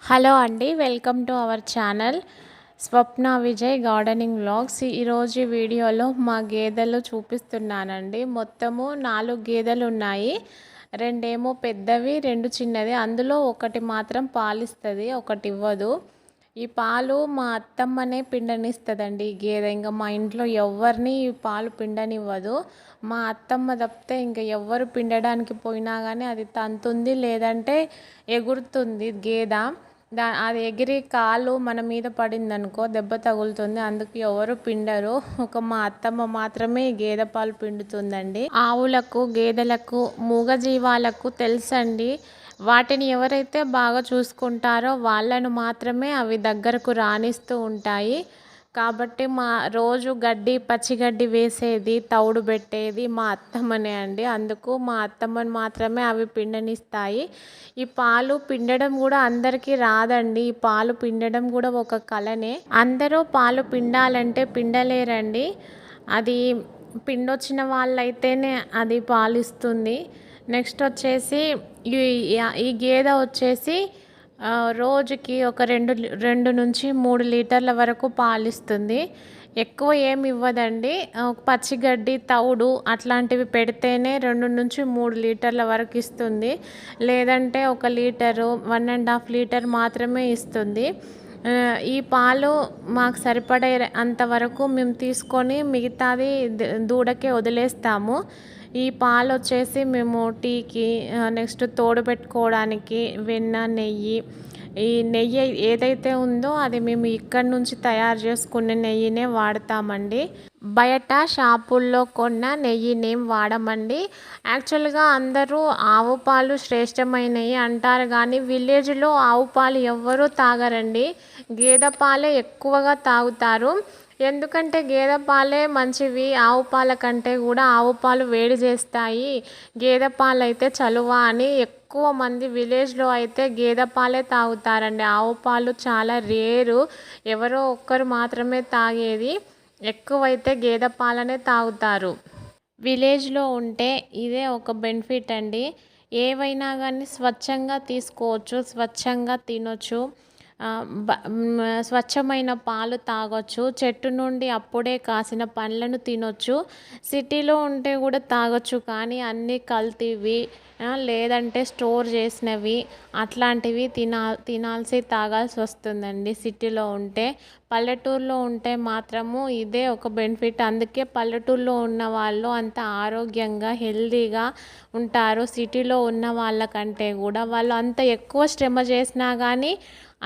Hello అండి, welcome to our channel Swapna Vijay gardening vlogs. ఈరోజు వీడియోలో మా గేదెలు చూపిస్తున్నానండి. మొత్తము 4 గేదెలు ఉన్నాయి. 2 ఏమో పెద్దవి, 2 చిన్నది. అందులో ఒకటి మాత్రం పాలిస్తుంది, ఒకటి ఇవ్వదు. ఈ పాలు మా అత్తమ్మనే పిండనిస్తుందండి ఈ గేదె. ఇంకా మా ఇంట్లో ఎవరిని ఈ పాలు పిండనివ్వదు. మా అత్తమ్మ తప్పితే ఇంకా ఎవ్వరు పిండడానికి పోయినా కానీ అది తంతుంది, లేదంటే ఎగురుతుంది గేదె. అది ఎగిరి కాలు మన మీద పడిందనుకో దెబ్బ తగులుతుంది. అందుకు ఎవరు పిండరు. ఒక మా అత్తమ్మ మాత్రమే గేదె పాలు పిండుతుందండి. ఆవులకు, గేదెలకు, మూగజీవాలకు తెలుసండి. వాటిని ఎవరైతే బాగా చూసుకుంటారో వాళ్ళను మాత్రమే అవి దగ్గరకు రానిస్తూ ఉంటాయి. కాబట్టి మా రోజు పచ్చిగడ్డి వేసేది, తౌడు పెట్టేది మా అత్తమ్మనే అండి. అందుకు మా అత్తమ్మని మాత్రమే అవి పిండనిస్తాయి. ఈ పాలు పిండడం కూడా అందరికీ రాదండి. ఈ పాలు పిండడం కూడా ఒక కళనే. అందరూ పాలు పిండాలంటే పిండలేరండి. అది పిండొచ్చిన వాళ్ళైతేనే అది పాలిస్తుంది. నెక్స్ట్ వచ్చేసి ఈ గేదె వచ్చేసి రోజుకి ఒక 2 నుంచి 3 లీటర్ల వరకు పాలిస్తుంది. ఎక్కువ ఏమి ఇవ్వదండి. పచ్చిగడ్డి, తౌడు అట్లాంటివి పెడితేనే 2 నుంచి 3 లీటర్ల వరకు ఇస్తుంది. లేదంటే 1 లీటరు, 1.5 లీటర్ మాత్రమే ఇస్తుంది. ఈ పాలు మాకు సరిపడే అంతవరకు మేము తీసుకొని మిగతాది దూడకే వదిలేస్తాము. ఈ పాలు వచ్చేసి మేము టీకి, నెక్స్ట్ తోడు పెట్టుకోవడానికి, వెన్న, నెయ్యి, ఈ నెయ్యి ఏదైతే ఉందో అది మేము ఇక్కడ నుంచి తయారు చేసుకునే నెయ్యినే వాడతామండి. బయట షాపుల్లో కొన్న నెయ్యినేం వాడమండి. యాక్చువల్గా అందరూ ఆవు పాలు శ్రేష్టమైనవి అంటారు, కానీ విలేజ్లో ఆవు పాలు ఎవ్వరూ తాగరండి. గేదె పాలే ఎక్కువగా తాగుతారు. ఎందుకంటే గేదె పాలే మంచివి. ఆవు పాల కంటే కూడా ఆవు పాలు వేడి చేస్తాయి, గేదె పాలు అయితే చలువ అని ఎక్కువ మంది విలేజ్లో అయితే గేదె పాలే తాగుతారండి. ఆవు పాలు చాలా రేరు, ఎవరో ఒక్కరు మాత్రమే తాగేది. ఎక్కువైతే గేదె పాలనే తాగుతారు. విలేజ్లో ఉంటే ఇదే ఒక బెనిఫిట్ అండి. ఏవైనా కానీ స్వచ్ఛంగా తీసుకోవచ్చు, స్వచ్ఛంగా తినొచ్చు, స్వచ్ఛమైన పాలు తాగొచ్చు, చెట్టు నుండి అప్పుడే కాసిన పండ్లను తినొచ్చు. సిటీలో ఉంటే కూడా తాగొచ్చు, కానీ అన్నీ కల్తీవి, లేదంటే స్టోర్ చేసినవి అట్లాంటివి తాగాల్సి వస్తుందండి సిటీలో ఉంటే. పల్లెటూరులో ఉంటే మాత్రము ఇదే ఒక బెనిఫిట్. అందుకే పల్లెటూరులో ఉన్న వాళ్ళు అంత ఆరోగ్యంగా, హెల్తీగా ఉంటారు. సిటీలో ఉన్న వాళ్ళకంటే కూడా వాళ్ళు అంత ఎక్కువ శ్రమ చేసినా కానీ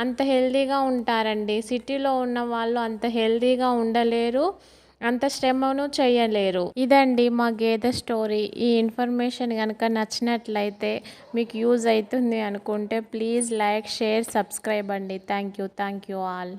అంత హెల్తీగా ఉంటారండి. సిటీలో ఉన్న వాళ్ళు అంత హెల్తీగా ఉండలేరు, అంత శ్రమను చేయలేరు. ఇదండి మా గేదె స్టోరీ. ఈ ఇన్ఫర్మేషన్ కనుక నచ్చినట్లయితే, మీకు యూజ్ అవుతుంది అనుకుంటే ప్లీజ్ లైక్, షేర్, సబ్స్క్రైబ్ అండి. Thank you all.